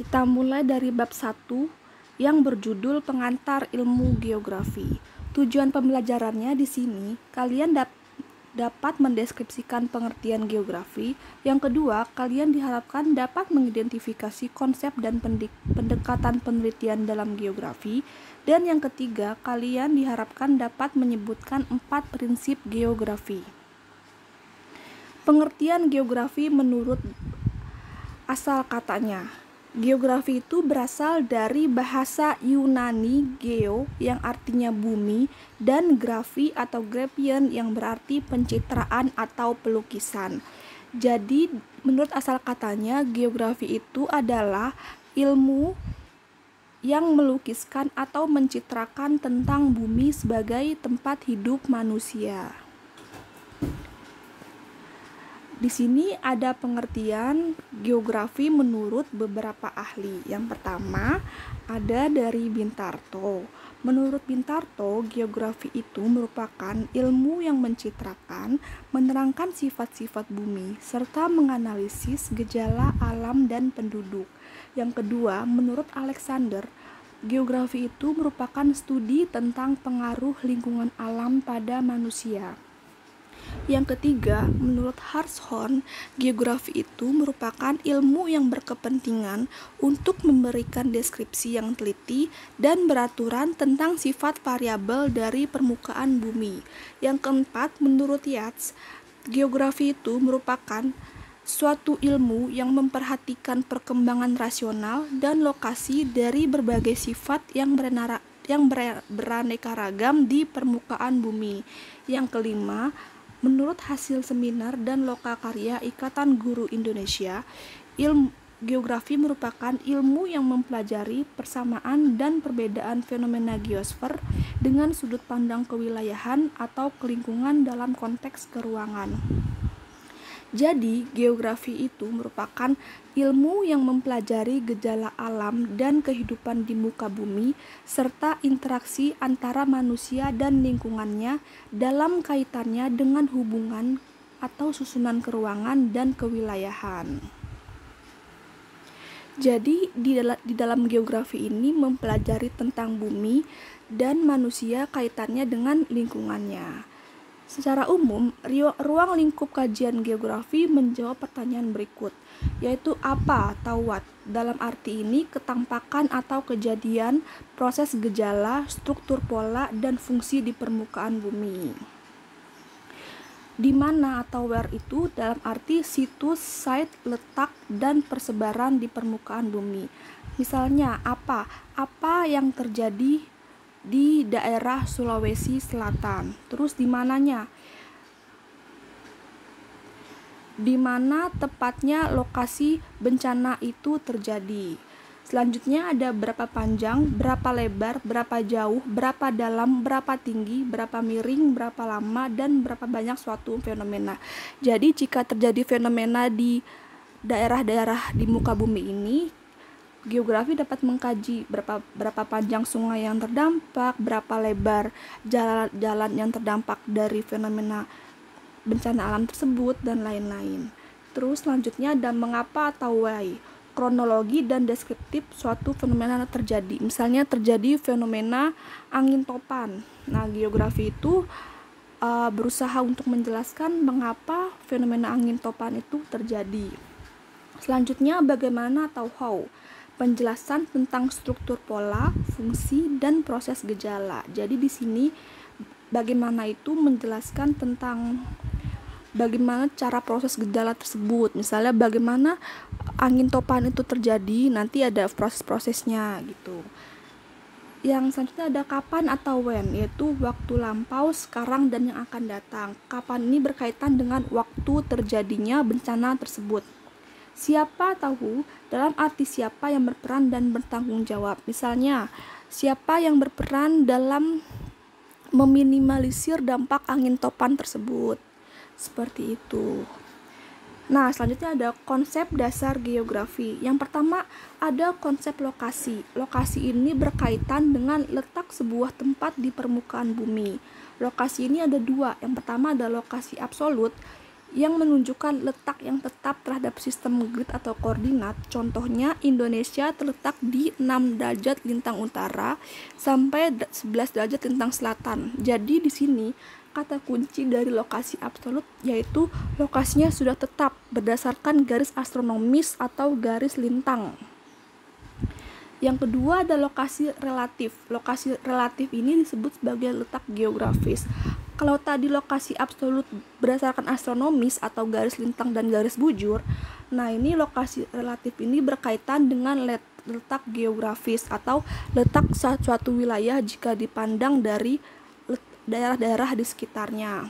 Kita mulai dari bab 1 yang berjudul Pengantar Ilmu Geografi. Tujuan pembelajarannya di sini, kalian dapat mendeskripsikan pengertian geografi. Yang kedua, kalian diharapkan dapat mengidentifikasi konsep dan pendekatan penelitian dalam geografi. Dan yang ketiga, kalian diharapkan dapat menyebutkan 4 prinsip geografi. Pengertian geografi menurut asal katanya. Geografi itu berasal dari bahasa Yunani geo yang artinya bumi dan grafi atau graphian yang berarti pencitraan atau pelukisan. Jadi menurut asal katanya geografi itu adalah ilmu yang melukiskan atau mencitrakan tentang bumi sebagai tempat hidup manusia. Di sini ada pengertian geografi menurut beberapa ahli. Yang pertama ada dari Bintarto. Menurut Bintarto, geografi itu merupakan ilmu yang mencitrakan, menerangkan sifat-sifat bumi, serta menganalisis gejala alam dan penduduk. Yang kedua, menurut Alexander, geografi itu merupakan studi tentang pengaruh lingkungan alam pada manusia. Yang ketiga, menurut Hartshorne, geografi itu merupakan ilmu yang berkepentingan untuk memberikan deskripsi yang teliti dan beraturan tentang sifat variabel dari permukaan bumi. Yang keempat, menurut Yates, geografi itu merupakan suatu ilmu yang memperhatikan perkembangan rasional dan lokasi dari berbagai sifat yang beraneka ragam di permukaan bumi. Yang kelima, menurut hasil seminar dan lokakarya Ikatan Guru Indonesia, geografi merupakan ilmu yang mempelajari persamaan dan perbedaan fenomena geosfer dengan sudut pandang kewilayahan atau kelingkungan dalam konteks keruangan. Jadi, geografi itu merupakan ilmu yang mempelajari gejala alam dan kehidupan di muka bumi, serta interaksi antara manusia dan lingkungannya dalam kaitannya dengan hubungan atau susunan keruangan dan kewilayahan. Jadi, di dalam geografi ini mempelajari tentang bumi dan manusia kaitannya dengan lingkungannya. Secara umum, ruang lingkup kajian geografi menjawab pertanyaan berikut, yaitu apa atau what. Dalam arti ini, ketampakan atau kejadian, proses gejala, struktur pola, dan fungsi di permukaan bumi. Di mana atau where itu dalam arti situs, site, letak, dan persebaran di permukaan bumi. Misalnya, apa yang terjadi di daerah Sulawesi Selatan. Terus di mananya? Di mana tepatnya lokasi bencana itu terjadi. Selanjutnya ada berapa panjang, berapa lebar, berapa jauh, berapa dalam, berapa tinggi, berapa miring, berapa lama, dan berapa banyak suatu fenomena. Jadi jika terjadi fenomena di daerah-daerah di muka bumi ini, geografi dapat mengkaji berapa panjang sungai yang terdampak, berapa lebar jalan yang terdampak dari fenomena bencana alam tersebut, dan lain-lain. Terus selanjutnya ada mengapa atau why, kronologi dan deskriptif suatu fenomena terjadi. Misalnya terjadi fenomena angin topan. Nah, geografi itu berusaha untuk menjelaskan mengapa fenomena angin topan itu terjadi. Selanjutnya bagaimana atau how, penjelasan tentang struktur pola, fungsi, dan proses gejala. Jadi di sini bagaimana itu menjelaskan tentang bagaimana cara proses gejala tersebut. Misalnya bagaimana angin topan itu terjadi, nanti ada proses-prosesnya gitu. Yang selanjutnya ada kapan atau when, yaitu waktu lampau, sekarang, dan yang akan datang. Kapan ini berkaitan dengan waktu terjadinya bencana tersebut. Siapa tahu dalam arti siapa yang berperan dan bertanggung jawab. Misalnya, siapa yang berperan dalam meminimalisir dampak angin topan tersebut. Seperti itu. Nah, selanjutnya ada konsep dasar geografi. Yang pertama ada konsep lokasi. Lokasi ini berkaitan dengan letak sebuah tempat di permukaan bumi. Lokasi ini ada dua. Yang pertama ada lokasi absolut, yang menunjukkan letak yang tetap terhadap sistem grid atau koordinat. Contohnya, Indonesia terletak di 6 derajat lintang utara sampai 11 derajat lintang selatan. Jadi di sini kata kunci dari lokasi absolut yaitu lokasinya sudah tetap berdasarkan garis astronomis atau garis lintang. Yang kedua ada lokasi relatif. Lokasi relatif ini disebut sebagai letak geografis. Kalau tadi lokasi absolut berdasarkan astronomis atau garis lintang dan garis bujur, nah ini lokasi relatif ini berkaitan dengan letak geografis atau letak suatu wilayah jika dipandang dari daerah-daerah di sekitarnya.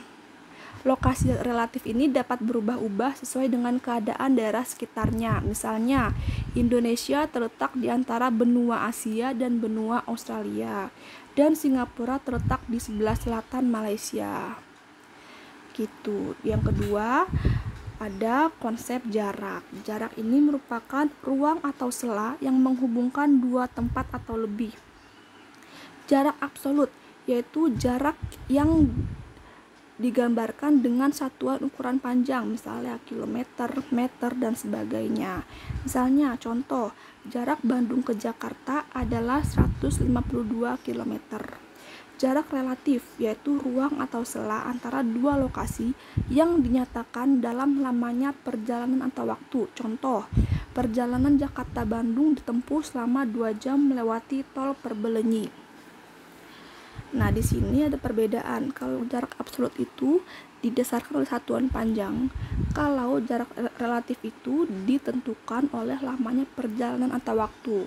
Lokasi relatif ini dapat berubah-ubah sesuai dengan keadaan daerah sekitarnya. Misalnya, Indonesia terletak di antara benua Asia dan benua Australia, dan Singapura terletak di sebelah selatan Malaysia. Gitu. Yang kedua, ada konsep jarak. Jarak ini merupakan ruang atau sela yang menghubungkan dua tempat atau lebih. Jarak absolut yaitu jarak yang digambarkan dengan satuan ukuran panjang, misalnya kilometer, meter, dan sebagainya. Misalnya, contoh, jarak Bandung ke Jakarta adalah 152 km. Jarak relatif, yaitu ruang atau sela antara dua lokasi yang dinyatakan dalam lamanya perjalanan atau waktu. Contoh, perjalanan Jakarta-Bandung ditempuh selama 2 jam melewati tol Perbelenyi. Nah, di sini ada perbedaan. Kalau jarak absolut itu didasarkan oleh satuan panjang. Kalau jarak relatif itu ditentukan oleh lamanya perjalanan atau waktu.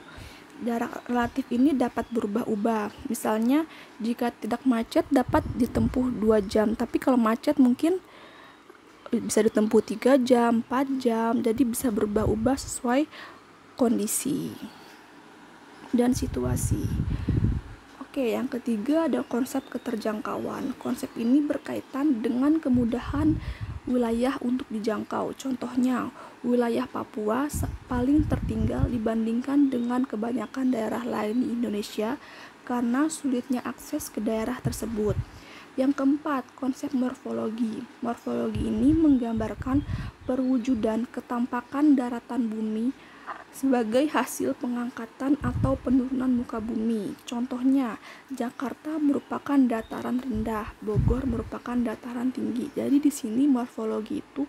Jarak relatif ini dapat berubah-ubah. Misalnya, jika tidak macet dapat ditempuh 2 jam, tapi kalau macet mungkin bisa ditempuh 3 jam, 4 jam. Jadi bisa berubah-ubah sesuai kondisi dan situasi. Oke, yang ketiga ada konsep keterjangkauan. Konsep ini berkaitan dengan kemudahan wilayah untuk dijangkau. Contohnya, wilayah Papua paling tertinggal dibandingkan dengan kebanyakan daerah lain di Indonesia karena sulitnya akses ke daerah tersebut. Yang keempat, konsep morfologi. Morfologi ini menggambarkan perwujudan ketampakan daratan bumi sebagai hasil pengangkatan atau penurunan muka bumi. Contohnya, Jakarta merupakan dataran rendah, Bogor merupakan dataran tinggi. Jadi di sini morfologi itu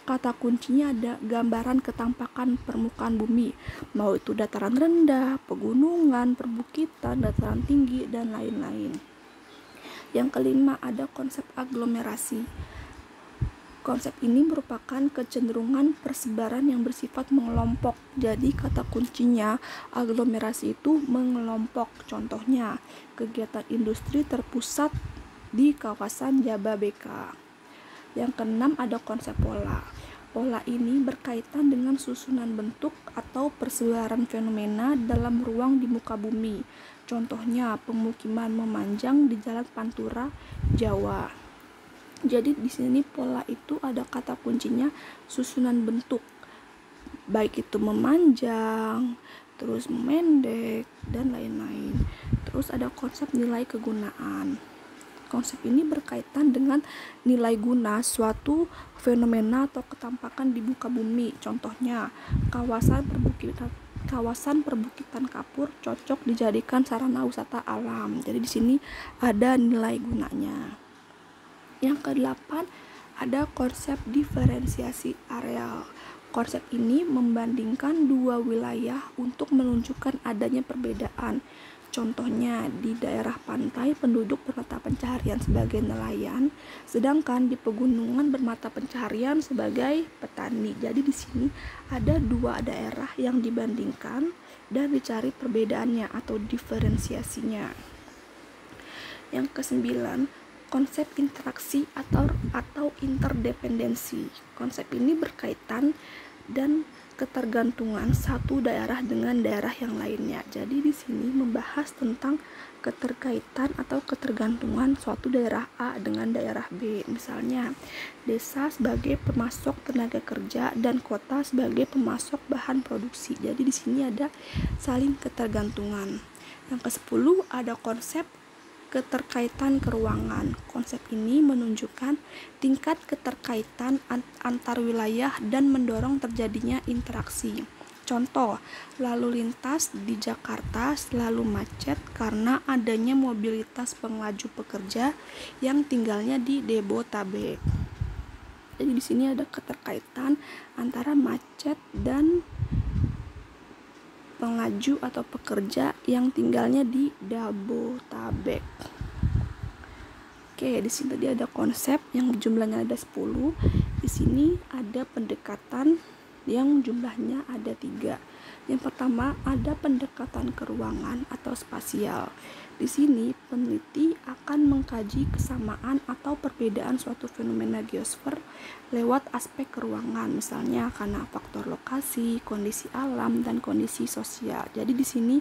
kata kuncinya ada gambaran ketampakan permukaan bumi, mau itu dataran rendah, pegunungan, perbukitan, dataran tinggi, dan lain-lain. Yang kelima ada konsep aglomerasi. Konsep ini merupakan kecenderungan persebaran yang bersifat mengelompok. Jadi kata kuncinya aglomerasi itu mengelompok. Contohnya, kegiatan industri terpusat di kawasan Jababeka. Yang keenam ada konsep pola. Pola ini berkaitan dengan susunan bentuk atau persebaran fenomena dalam ruang di muka bumi. Contohnya, pemukiman memanjang di Jalan Pantura, Jawa. Jadi di sini pola itu ada kata kuncinya susunan bentuk, baik itu memanjang, terus memendek, dan lain-lain. Terus ada konsep nilai kegunaan. Konsep ini berkaitan dengan nilai guna suatu fenomena atau ketampakan di muka bumi. Contohnya, kawasan perbukitan kapur cocok dijadikan sarana wisata alam. Jadi di sini ada nilai gunanya. Yang ke-8 ada konsep diferensiasi areal. Konsep ini membandingkan dua wilayah untuk menunjukkan adanya perbedaan. Contohnya, di daerah pantai penduduk bermata pencaharian sebagai nelayan, sedangkan di pegunungan bermata pencaharian sebagai petani. Jadi di sini ada dua daerah yang dibandingkan dan dicari perbedaannya atau diferensiasinya. Yang ke-9 konsep interaksi atau interdependensi. Konsep ini berkaitan dan ketergantungan satu daerah dengan daerah yang lainnya. Jadi di sini membahas tentang keterkaitan atau ketergantungan suatu daerah A dengan daerah B. Misalnya, desa sebagai pemasok tenaga kerja dan kota sebagai pemasok bahan produksi. Jadi di sini ada saling ketergantungan. Yang ke-10 ada konsep keterkaitan keruangan. Konsep ini menunjukkan tingkat keterkaitan antar wilayah dan mendorong terjadinya interaksi. Contoh, lalu lintas di Jakarta selalu macet karena adanya mobilitas pengelaju pekerja yang tinggalnya di Jabodetabek. Jadi di sini ada keterkaitan antara macet dan pengelaju atau pekerja yang tinggalnya di Jabodetabek. Oke, di sini tadi ada konsep yang jumlahnya ada 10. Di sini ada pendekatan yang jumlahnya ada 3. Yang pertama ada pendekatan keruangan atau spasial. Di sini peneliti akan mengkaji kesamaan atau perbedaan suatu fenomena geosfer lewat aspek keruangan, misalnya karena faktor lokasi, kondisi alam, dan kondisi sosial. Jadi di sini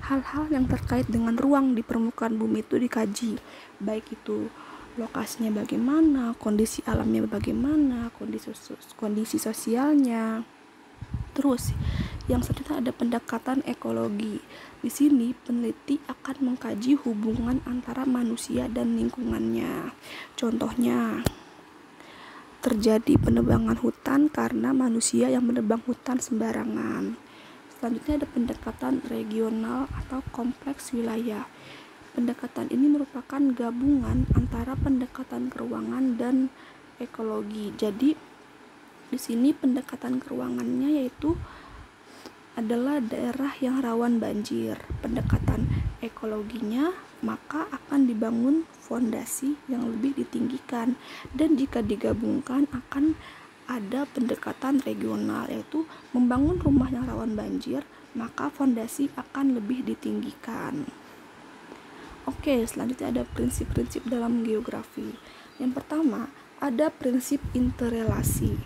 hal-hal yang terkait dengan ruang di permukaan bumi itu dikaji, baik itu lokasinya bagaimana, kondisi alamnya bagaimana, kondisi sosialnya. Terus yang selanjutnya ada pendekatan ekologi. Di sini peneliti akan mengkaji hubungan antara manusia dan lingkungannya. Contohnya, terjadi penebangan hutan karena manusia yang menebang hutan sembarangan. Selanjutnya ada pendekatan regional atau kompleks wilayah. Pendekatan ini merupakan gabungan antara pendekatan keruangan dan ekologi. Jadi di sini pendekatan keruangannya yaitu adalah daerah yang rawan banjir. Pendekatan ekologinya maka akan dibangun fondasi yang lebih ditinggikan, dan jika digabungkan akan ada pendekatan regional yaitu membangun rumah yang rawan banjir, maka fondasi akan lebih ditinggikan. Oke, selanjutnya ada prinsip-prinsip dalam geografi. Yang pertama, ada prinsip interrelasi.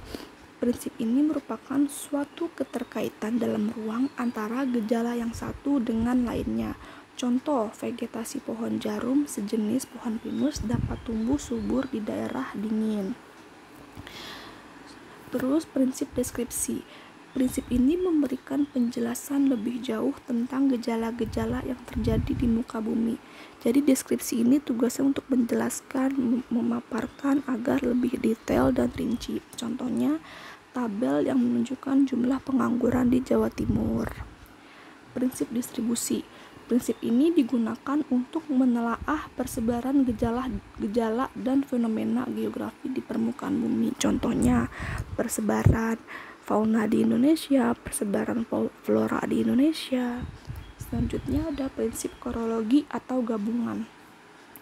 Prinsip ini merupakan suatu keterkaitan dalam ruang antara gejala yang satu dengan lainnya. Contoh, vegetasi pohon jarum sejenis pohon pinus dapat tumbuh subur di daerah dingin. Terus prinsip deskripsi. Prinsip ini memberikan penjelasan lebih jauh tentang gejala-gejala yang terjadi di muka bumi. Jadi deskripsi ini tugasnya untuk menjelaskan, memaparkan agar lebih detail dan rinci. Contohnya, tabel yang menunjukkan jumlah pengangguran di Jawa Timur. Prinsip distribusi. Prinsip ini digunakan untuk menelaah persebaran gejala dan fenomena geografi di permukaan bumi. Contohnya, persebaran fauna di Indonesia, persebaran flora di Indonesia. Selanjutnya ada prinsip korologi atau gabungan.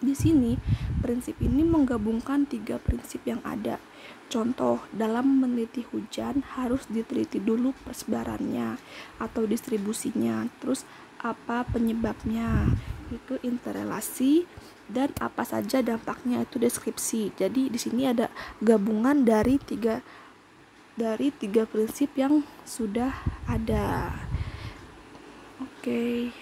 Di sini, prinsip ini menggabungkan 3 prinsip yang ada. Contoh, dalam meneliti hujan harus diteliti dulu persebarannya atau distribusinya. Terus apa penyebabnya? Itu interrelasi, dan apa saja dampaknya itu deskripsi. Jadi di sini ada gabungan dari tiga prinsip yang sudah ada. Oke.